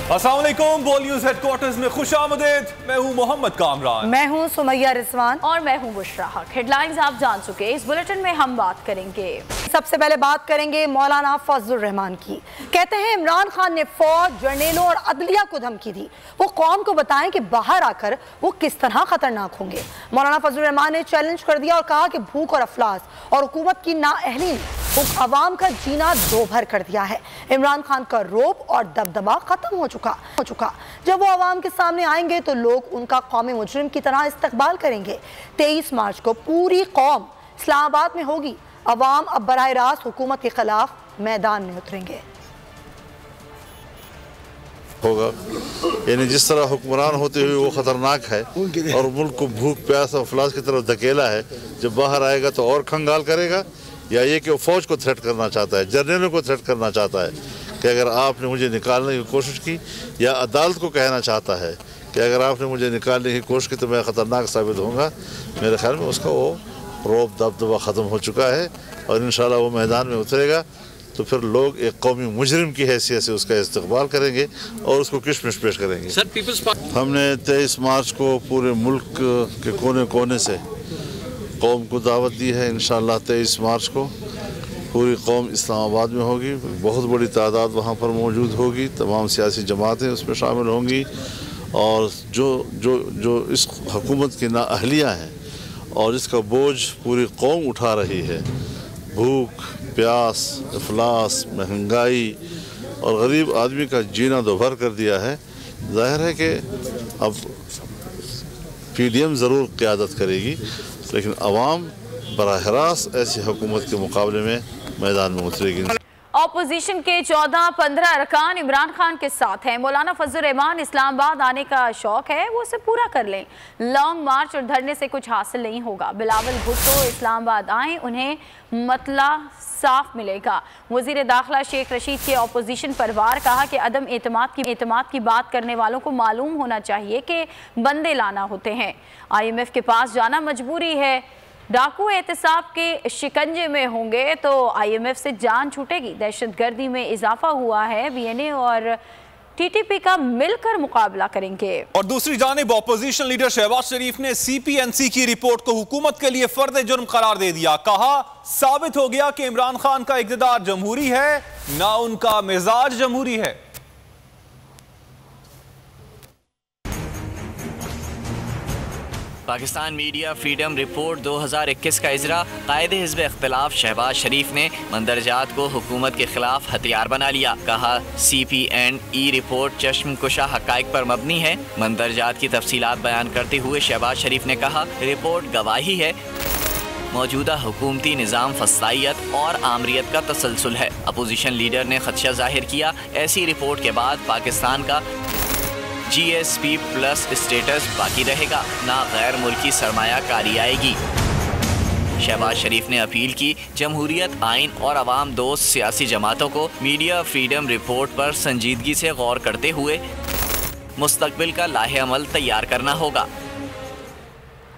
अस्सलाम वालेकुम। बोल न्यूज़ हेडक्वार्टर्स में खुशामदीद। मैं हूं मोहम्मद कामरान। मैं हूं सुमैया रिजवान और मैं हूं बुशरा हक। हेडलाइंस आप जान चुके। इस बुलेटिन में हम बात करेंगे। सबसे पहले बात करेंगे मौलाना फजलुर रहमान की। कहते हैं इमरान खान ने फौज, जर्नेलों और अदलिया को धमकी दी। वो कौम को बताएं कि बाहर आकर वो किस तरह खतरनाक होंगे। मौलाना फजलुर रहमान ने चैलेंज कर दिया और कहा कि भूख और अफलास और हुकूमत की नाअहली ने अवाम का जीना दोभर कर दिया है। इमरान खान का रोब और दबदबा खत्म हो चुका। जब वो अवाम के सामने आएंगे तो लोग उनका कौमी मुजरिम की तरह इस्तकबाल करेंगे। 23 मार्च को पूरी कौम इस्लामाबाद में होगी। अवाम अब बराह रास्त हुकूमत के खिलाफ मैदान में उतरेंगे। होगा यानी जिस तरह हुक्मरान होते हुए वो खतरनाक है और मुल्क को भूख प्यास और अफलास की तरफ धकेला है, जब बाहर आएगा तो और खंगाल करेगा। या ये कि वो फौज को थ्रेट करना चाहता है, जर्नलों को थ्रेट करना चाहता है कि अगर आपने मुझे निकालने की कोशिश की, या अदालत को कहना चाहता है कि अगर आपने मुझे निकालने की कोशिश की तो मैं ख़तरनाक साबित होऊंगा। मेरे ख्याल में उसका वो रोब दबदबा ख़त्म हो चुका है और इंशाल्लाह वो मैदान में उतरेगा तो फिर लोग एक कौमी मुजरिम की हैसियत से उसका इस्तकबाल करेंगे और उसको किशमिश पेश करेंगे। हमने 23 मार्च को पूरे मुल्क के कोने कोने से कौम को दावत दी है। इंशाअल्लाह 23 मार्च को पूरी कौम इस्लामाबाद में होगी। बहुत बड़ी तादाद वहाँ पर मौजूद होगी। तमाम सियासी जमातें उसमें शामिल होंगी और जो जो जो इस हुकूमत की नाअहलियाँ हैं और इसका बोझ पूरी कौम उठा रही है, भूख प्यास, अफलास, महंगाई और गरीब आदमी का जीना दोभर कर दिया है। जाहिर है कि अब PDM ज़रूर क़यादत करेगी, लेकिन अवाम बराह रास्त ऐसी हुकूमत के मुकाबले में मैदान में उतरेगी। ऑपोजिशन के 14-15 अरकान इमरान खान के साथ हैं। मौलाना फजलुर रहमान इस्लामाबाद आने का शौक है, वो उसे पूरा कर लें। लॉन्ग मार्च और धरने से कुछ हासिल नहीं होगा। बिलावल भुट्टो इस्लामाबाद आए, उन्हें मतला साफ मिलेगा। वज़ीर दाखिला शेख रशीद के ऑपोजिशन पर वार। कहा कि अदम एतमाद की बात करने वालों को मालूम होना चाहिए कि बंदे लाना होते हैं। IMF के पास जाना मजबूरी है। डाकू एहतसाब के शिकंजे में होंगे तो IMF से जान छूटेगी। दहशतगर्दी में इजाफा हुआ है। BNA और TTP का मिलकर मुकाबला करेंगे। और दूसरी जानिब अपोजिशन लीडर शहबाज शरीफ ने CPNC की रिपोर्ट को हुकूमत के लिए फर्द जुर्म करार दे दिया। कहा साबित हो गया कि इमरान खान का इक़्तिदार जमहूरी है, ना उनका मिजाज जमहूरी है। पाकिस्तान मीडिया फ्रीडम रिपोर्ट 2021 का इजरा। कायदे हिज़्ब इख्तिलाफ शहबाज शरीफ ने मंदरजात को हुकूमत के खिलाफ हथियार बना लिया। कहा CP&E रिपोर्ट चश्मकुशा हक़ाइक़ पर मबनी है। मंदरजात की तफसीलात बयान करते हुए शहबाज शरीफ ने कहा रिपोर्ट गवाही है मौजूदा हुकूमती निज़ाम फसाइयत और आमरीत का तसलसल है। अपोजिशन लीडर ने खदशा जाहिर किया ऐसी रिपोर्ट के बाद पाकिस्तान का GSP+ स्टेटस बाकी रहेगा, ना गैर मुल्की सरमायाकारी आएगी। शहबाज शरीफ ने अपील की जमहूरियत आइन और अवाम दोस्त सियासी जमातों को मीडिया फ्रीडम रिपोर्ट पर संजीदगी से गौर करते हुए मुस्तकबिल का लाहे अमल तैयार करना होगा।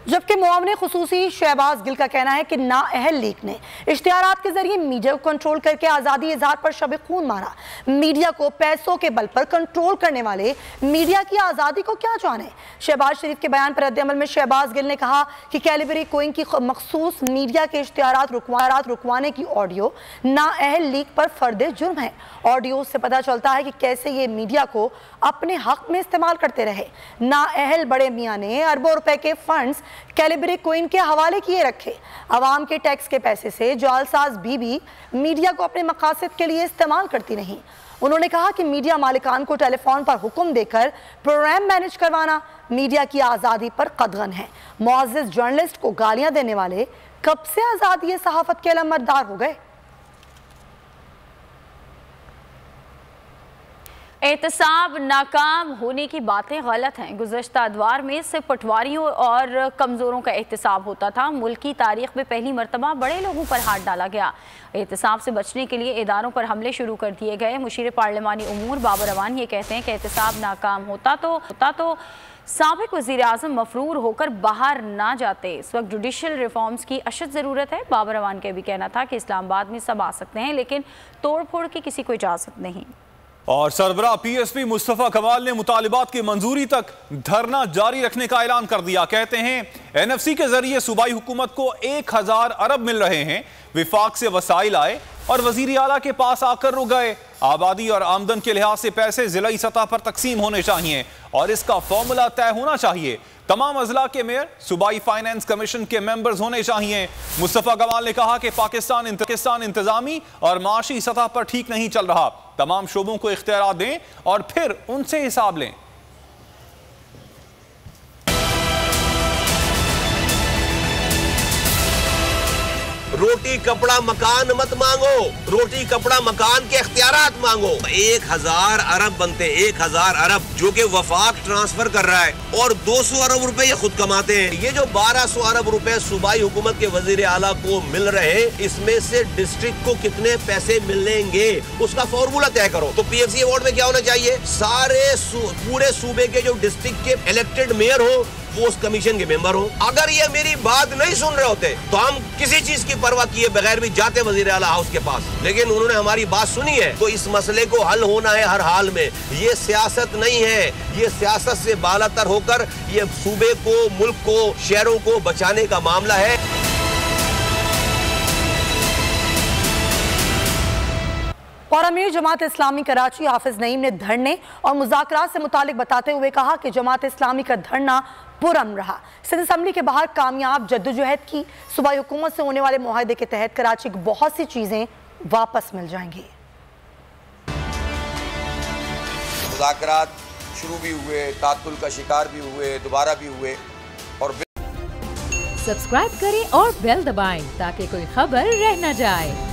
जबकि मुआवने खुसूसी शहबाज गिल का कहना है कि नाअहल लीग ने इश्तिहारात के जरिए मीडिया को कंट्रोल करके आज़ादी इज़हार पर शब खून मारा। मीडिया को पैसों के बल पर कंट्रोल करने वाले मीडिया की आज़ादी को क्या जाने। शहबाज शरीफ के बयान पर रद्द-ए-अमल में शहबाज गिल ने कहा कि कैलिबरी कोइन की मखसूस मीडिया के इश्तिहारात रुकवाने की ऑडियो नाअहल लीग पर फर्द जुर्म है। ऑडियो से पता चलता है कि कैसे ये मीडिया को अपने हक में इस्तेमाल करते रहे। नाअहल बड़े मियाँ ने अरबों रुपए के फंड्स कैलिबरी कोइन के हवाले किए रखे। अवाम के टैक्स के पैसे से जालसाज बीबी मीडिया को अपने मकासद के लिए इस्तेमाल करती नहीं। उन्होंने कहा कि मीडिया मालिकान को टेलीफोन पर हुक्म देकर प्रोग्राम मैनेज करवाना मीडिया की आज़ादी पर कदगन है। मुअज़्ज़िज़ जर्नलिस्ट को गालियां देने वाले कब से आज़ादी सहाफ़त के अलमबरदार हो गए। एहतसाब नाकाम होने की बातें गलत हैं। गुज़श्ता अदवार में सिर्फ पटवारियों और कमज़ोरों का एहतसाब होता था। मुल्क की तारीख में पहली मरतबा बड़े लोगों पर हाथ डाला गया। एहतसाब से बचने के लिए इदारों पर हमले शुरू कर दिए गए। मुशीर पार्लिमानी उमूर बाबर अवान ये कहते हैं कि एहतसाब नाकाम होता तो साबिक वज़ीर आज़म मफरूर होकर बाहर ना जाते। इस वक्त जुडिशल रिफॉर्म्स की अशद ज़रूरत है। बाबर अवान का भी कहना था कि इस्लामाबाद में सब आ सकते हैं, लेकिन तोड़ फोड़ की किसी को इजाज़त नहीं। और सरबराह पीएसपी मुस्तफा कमाल ने मुतालिबात की मंजूरी तक धरना जारी रखने का ऐलान कर दिया। कहते हैं एनएफसी के जरिए सूबाई हुकूमत को 1000 अरब मिल रहे हैं, विफाक से वसाइल आए और वजीर आला के पास आकर रुक गए। आबादी और आमदन के लिहाज से पैसे जिलाई सतह पर तकसीम होने चाहिए और इसका फॉर्मूला तय होना चाहिए। तमाम अजला के मेयर सूबाई फाइनेंस कमीशन के मेंबर्स होने चाहिए। मुस्तफा कमाल ने कहा कि पाकिस्तान इंतजामी और माशी सतह पर ठीक नहीं चल रहा। तमाम शोबों को इख्तियार दें और फिर उनसे हिसाब लें। रोटी कपड़ा मकान मत मांगो, रोटी कपड़ा मकान के इख्तियारात मांगो। 1000 अरब बनते, 1000 अरब जो कि वफाक ट्रांसफर कर रहा है और 200 अरब रुपए ये खुद कमाते हैं। ये जो 1200 अरब रुपए सूबाई हुकूमत के वजीर आला को मिल रहे हैं, इसमें से डिस्ट्रिक्ट को कितने पैसे मिलेंगे उसका फॉर्मूला तय करो। तो पीएफसी अवार्ड में क्या होना चाहिए, सारे पूरे सूबे के जो डिस्ट्रिक्ट के इलेक्टेड मेयर हो वो उस कमीशन के मेंबर हो। अगर ये मेरी बात नहीं सुन रहे होते तो हम किसी चीज की परवाह किए बगैर भी जाते वजीर आला हाउस के पास, लेकिन उन्होंने हमारी बात सुनी है। तो इस मसले को हल होना है हर हाल में। ये सियासत नहीं है, ये सियासत से बालातर होकर ये सूबे को, मुल्क को, शहरों को बचाने का मामला है। और अमीर जमात इस्लामी कराची हाफिज नईम ने धरने और मुज़ाकरात से मुतालिक बताते हुए कहा कि जमात इस्लामी का धरना पुरअमन रहा। सिंध असम्बली के बाहर कामयाब जद्दोजहद की। सूबाई हुकूमत से होने वाले मुआहदे के तहत कराची की बहुत सी चीज़ें वापस मिल जाएंगी। मुज़ाकरात शुरू भी हुए, तातुल का शिकार भी हुए, दोबारा भी हुए। और सब्सक्राइब करें और बेल दबाएं ताकि कोई खबर रह न जाए।